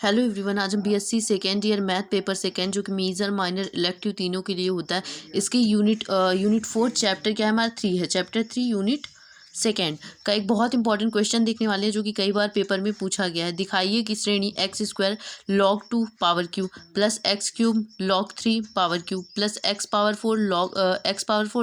Hello everyone, आज हम BSc second year math paper second जो कि मेजर माइनर इलेक्टिव तीनों के लिए होता है, इसकी यूनिट 4 चैप्टर क्या है हमारा 3 है। चैप्टर 3 यूनिट सेकेंड का एक बहुत इंपॉर्टेंट क्वेश्चन देखने वाले हैं जो कि कई बार पेपर में पूछा गया है। दिखाइए कि श्रेणी x square log 2 power Q plus X cube log 3 power Q plus x power 4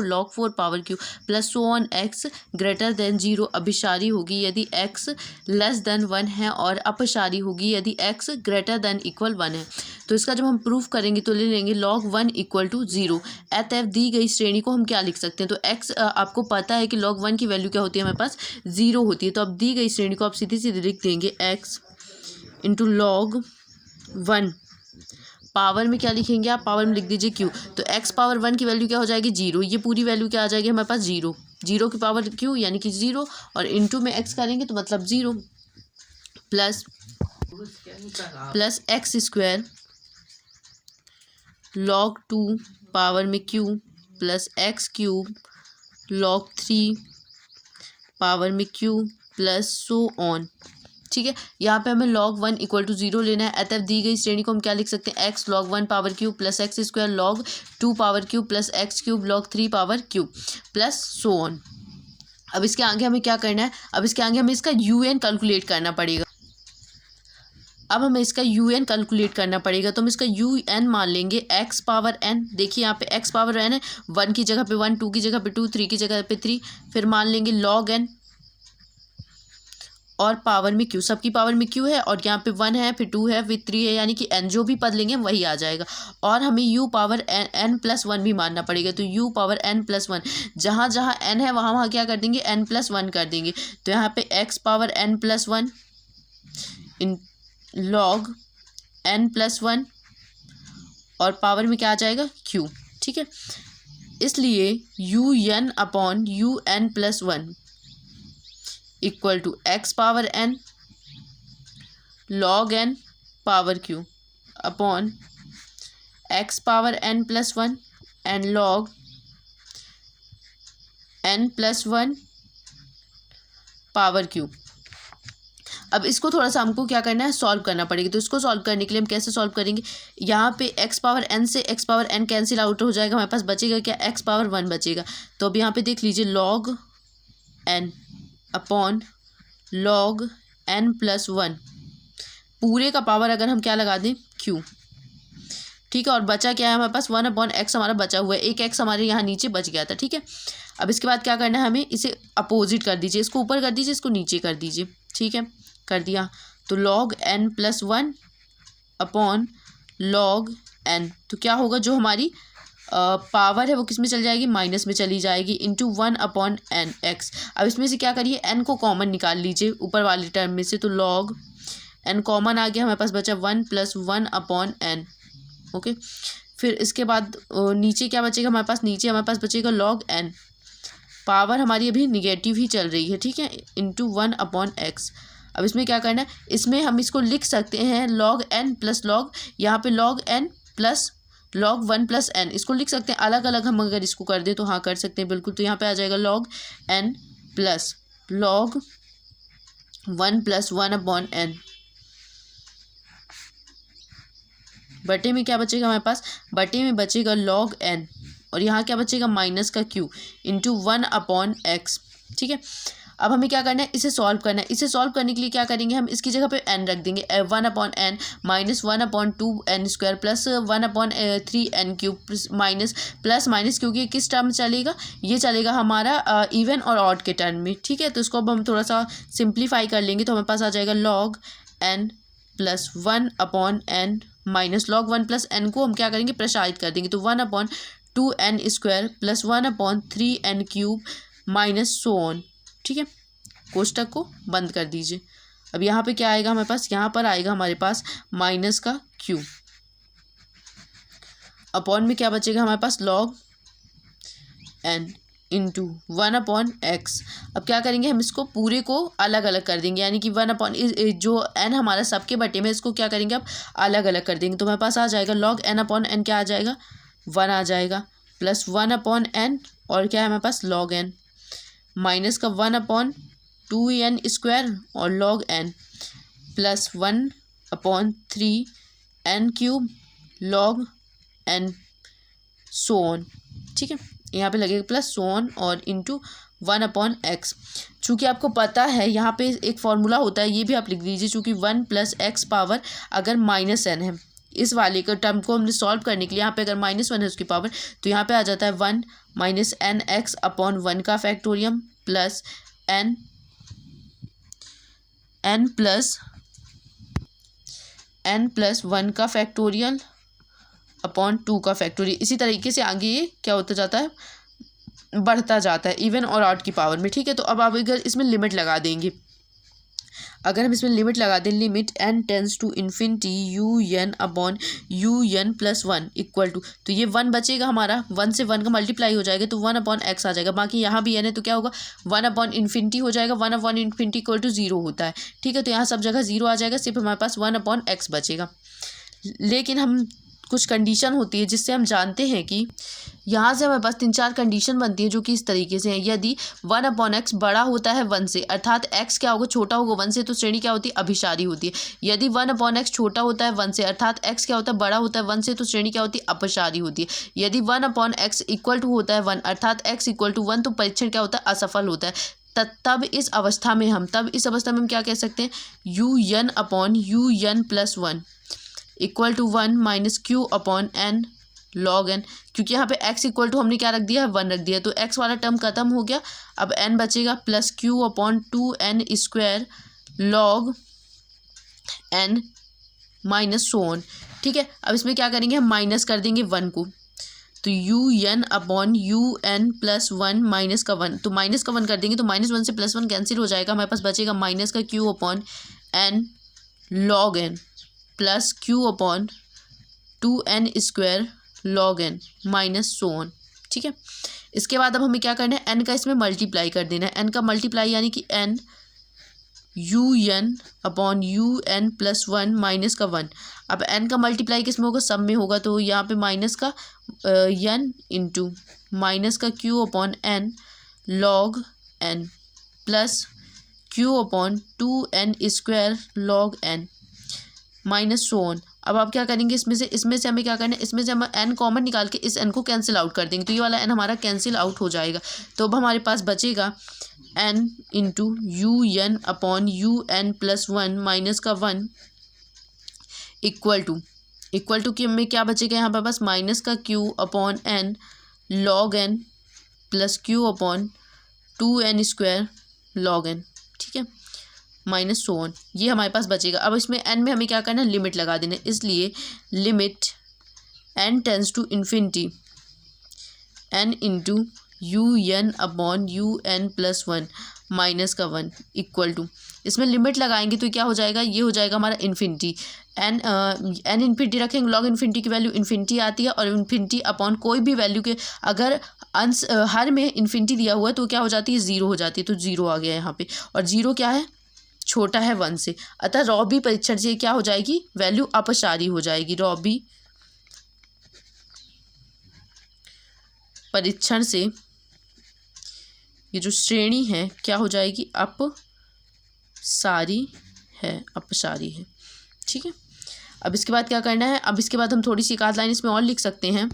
log 4 power Q plus so on x greater than 0 अभिसारी होगी यदि एक्स लेस देन 1 है और अपसारी होगी यदि एक्स ग्रेटर देन इक्वल 1 है। तो इसका जब हम प्रूफ करेंगे तो ले लेंगे log 1 इक्वल टू 0। एफ दी गई श्रेणी को हम क्या लिख सकते हैं, तो एक्स आपको पता है कि log 1 की वैल्यू क्या होती है, हमारे पास 0 होती है। तो अब दी गई श्रेणी को आप सीधे सीधे लिख देंगे एक्स इंटू log 1। पावर में क्या लिखेंगे आप, पावर में लिख दीजिए क्यू। तो एक्स पावर 1 की वैल्यू क्या हो जाएगी 0, ये पूरी वैल्यू क्या आ जाएगी हमारे पास 0, 0 की पावर क्यू यानी कि 0 और इंटू में एक्स करेंगे तो मतलब 0 plus X square log 2 power में Q plus X cube log 3 power में क्यू प्लस सो ऑन। ठीक है, यहाँ पे हमें log 1 इक्वल टू 0 लेना है। अतः दी गई श्रेणी को हम क्या लिख सकते हैं, x log 1 power cube plus X square log 2 power cube plus X cube log 3 power cube plus so on. अब इसके आगे हमें क्या करना है, अब इसके आगे हमें इसका UN कैलकुलेट करना पड़ेगा। अब हमें इसका UN कैलकुलेट करना पड़ेगा, तो हम इसका UN मान लेंगे x पावर n। देखिए यहाँ पे x पावर n है, 1 की जगह पे 1, 2 की जगह पे 2, 3 की जगह पे 3। फिर मान लेंगे log n और पावर में q, सबकी पावर में q है और यहाँ पे 1 है, फिर 2 है, फिर 3 है, यानी कि n जो भी पद लेंगे वही आ जाएगा। और हमें u पावर n प्लस 1 भी मानना पड़ेगा, तो u पावर n प्लस 1, जहाँ जहाँ n है वहाँ वहाँ क्या कर देंगे, n प्लस 1 कर देंगे। तो यहाँ पे x पावर n प्लस 1 इन log n प्लस 1 और पावर में क्या आ जाएगा q। ठीक है, इसलिए UN upon UN plus 1 equal to X power n log n power q upon X power n plus 1 and log n plus 1 power q। अब इसको थोड़ा सा हमको क्या करना है, सॉल्व करना पड़ेगा। तो इसको सॉल्व करने के लिए हम कैसे सॉल्व करेंगे, यहाँ पे x पावर n से x power n cancel out हो जाएगा, हमारे पास बचेगा क्या, x पावर 1 बचेगा। तो अब यहाँ पे देख लीजिए log n upon log n plus 1 पूरे का पावर अगर हम क्या लगा दें q। ठीक है, और बचा क्या है हमारे पास 1 अपॉन x हमारा बचा हुआ है, एक x हमारे यहाँ नीचे बच गया था। ठीक है, अब इसके बाद क्या करना है, हमें इसे अपोजिट कर दीजिए, इसको ऊपर कर दीजिए, इसको नीचे कर दीजिए। ठीक है, कर दिया। तो log n plus 1 upon log n, तो क्या होगा, जो हमारी पावर है वो किस में चली जाएगी, माइनस में चली जाएगी, इंटू 1 अपॉन n x। अब इसमें से क्या करिए, n को कॉमन निकाल लीजिए ऊपर वाले टर्म में से, तो log n कॉमन आ गया, हमारे पास बचा 1 प्लस 1 अपॉन n। ओके, फिर इसके बाद नीचे क्या बचेगा हमारे पास, नीचे हमारे पास बचेगा log n, पावर हमारी अभी निगेटिव ही चल रही है। ठीक है, इंटू 1 अपॉन x। अब इसमें क्या करना है, इसमें हम इसको लिख सकते हैं log n प्लस log, यहाँ पे log n plus log 1 plus n, इसको लिख सकते हैं अलग अलग। हम अगर इसको कर दें तो हाँ कर सकते हैं बिल्कुल। तो यहाँ पे आ जाएगा log n plus log 1 plus 1 upon n, बटे में क्या बचेगा हमारे पास, बटे में बचेगा log n और यहाँ क्या बचेगा माइनस का q इंटू 1 अपॉन x। ठीक है, अब हमें क्या करना है, इसे सॉल्व करना है। इसे सॉल्व करने के लिए क्या करेंगे, हम इसकी जगह पे n रख देंगे, 1 upon n minus 1 upon 2 n square plus 1 upon 3 n cube minus plus minus, क्योंकि किस टर्म में चलेगा, ये चलेगा हमारा इवन और ऑड के टर्म में। ठीक है, तो इसको अब हम थोड़ा सा सिंप्लीफाई कर लेंगे, तो हमारे पास आ जाएगा log n plus 1 upon n minus log 1 plus n को हम क्या करेंगे, प्रसारित कर देंगे, तो 1 upon 2 n square plus 1 upon 3 n cube minus so on. ठीक है, कोष्टक को बंद कर दीजिए। अब यहाँ पे क्या आएगा हमारे पास, यहाँ पर आएगा हमारे पास माइनस का q अपॉन में क्या बचेगा हमारे पास log n into 1 upon x। अब क्या करेंगे, हम इसको पूरे को अलग अलग कर देंगे, यानी कि 1 अपॉन जो n हमारा सबके बटे में, इसको क्या करेंगे अब अलग अलग कर देंगे। तो हमारे पास आ जाएगा log n अपॉन n क्या आ जाएगा, 1 आ जाएगा, प्लस 1 अपॉन n और क्या है हमारे पास log n माइनस का 1 अपॉन 2n स्क्वायर और log n plus 1 upon 3n³ log n so on. ठीक है, यहाँ पे लगेगा प्लस सो ऑन और इंटू 1/x। चूँकि आपको पता है यहाँ पे एक फॉर्मूला होता है, ये भी आप लिख दीजिए, चूँकि 1 + x पावर अगर -n है, इस वाले का टर्म को हमने सॉल्व करने के लिए यहाँ पे अगर -1 है उसकी पावर, तो यहाँ पे आ जाता है 1 - nx/1 का फैक्टोरियम प्लस n प्लस 1 का फैक्टोरियल अपॉन 2 का फैक्टोरियल। इसी तरीके से आगे ये क्या होता जाता है, बढ़ता जाता है इवन और ऑड की पावर में। ठीक है, तो अब आप अगर इसमें लिमिट लगा देंगे, अगर हम इसमें लिमिट लगा दें, limit n tends to infinity un/un + 1 equal to, तो ये 1 बचेगा हमारा, 1 से 1 का मल्टीप्लाई हो जाएगा तो 1/x आ जाएगा। बाकी यहाँ भी n है तो क्या होगा, 1/∞ हो जाएगा, 1/∞ इक्वल टू 0 होता है। ठीक है, तो यहाँ सब जगह 0 आ जाएगा, सिर्फ हमारे पास 1/x बचेगा। लेकिन हम कुछ कंडीशन होती है जिससे हम जानते हैं कि यहाँ से हमारे पास 3-4 कंडीशन बनती है जो कि इस तरीके से है। यदि 1/x बड़ा होता है 1 से, अर्थात x क्या होगा, छोटा होगा 1 से, तो श्रेणी क्या होती है, अभिसारी होती है। यदि 1/x छोटा होता है 1 से, अर्थात x क्या होता है, बड़ा होता है 1 से, तो श्रेणी क्या होती है, अपसारी होती है। यदि 1/x इक्वल टू होता है 1, अर्थात x इक्वल टू 1, तो परीक्षण क्या होता है, असफल होता है। तब इस अवस्था में हम क्या कह सकते हैं, un/un + 1 equal to 1 - q/n log n, क्योंकि यहाँ पे x इक्वल टू हमने क्या रख दिया है, 1 रख दिया, तो x वाला टर्म खत्म हो गया, अब n बचेगा plus q/2n² log n minus so on. ठीक है, अब इसमें क्या करेंगे, हम माइनस कर देंगे 1 को, तो un/un + 1 माइनस का 1, तो माइनस का 1 कर देंगे तो -1 से +1 कैंसिल हो जाएगा, हमारे पास बचेगा माइनस का q/n log n plus q/2n² log n minus so on. ठीक है, इसके बाद अब हमें क्या करना है, n का इसमें मल्टीप्लाई कर देना है, n का मल्टीप्लाई यानी कि n un/un + 1 माइनस का 1। अब n का मल्टीप्लाई किस में होगा, सब में होगा, तो यहाँ पे माइनस का n इंटू माइनस का q/n log n plus q/2n² log n minus so on. अब आप क्या करेंगे, इसमें से हमें क्या करना है, इसमें से हम n कॉमन निकाल के इस n को कैंसिल आउट कर देंगे, तो ये वाला n हमारा कैंसिल आउट हो जाएगा। तो अब हमारे पास बचेगा n इंटू un/un + 1 माइनस का 1 इक्वल टू कि हमें क्या बचेगा, यहाँ पर बस माइनस का q/n log n plus q/2n² log n। ठीक है, माइनस सो ऑन, ये हमारे पास बचेगा। अब इसमें n में हमें क्या करना है, लिमिट लगा देना है, इसलिए limit n tends to infinity n into un/un + 1 minus का 1 इक्वल टू, इसमें लिमिट लगाएंगे तो क्या हो जाएगा, ये हो जाएगा हमारा इन्फिनिटी, n इन्फिनिटी रखेंगे, लॉग इन्फिनिटी की वैल्यू इन्फिनिटी आती है, और इन्फिनिटी अपॉन कोई भी वैल्यू के अगर अंश हर में इन्फिनिटी दिया हुआ है तो क्या हो जाती है, 0 हो जाती है, तो 0 आ गया यहाँ पे, और 0 क्या है, छोटा है 1 से, अतः रॉबी परीक्षण से क्या हो जाएगी, वैल्यू अपसारी हो जाएगी। रॉबी परीक्षण से ये जो श्रेणी है क्या हो जाएगी, अपसारी है। ठीक है, अब इसके बाद क्या करना है, अब इसके बाद हम थोड़ी सी एक आध लाइन इसमें और लिख सकते हैं।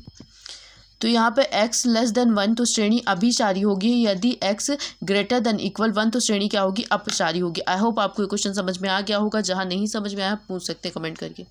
तो यहाँ पे x < 1 तो श्रेणी अभिसारी होगी, यदि x > 1 तो श्रेणी क्या होगी, अपसारी होगी। आई होप आपको ये क्वेश्चन समझ में आ गया होगा, जहाँ नहीं समझ में आया पूछ सकते हैं कमेंट करके।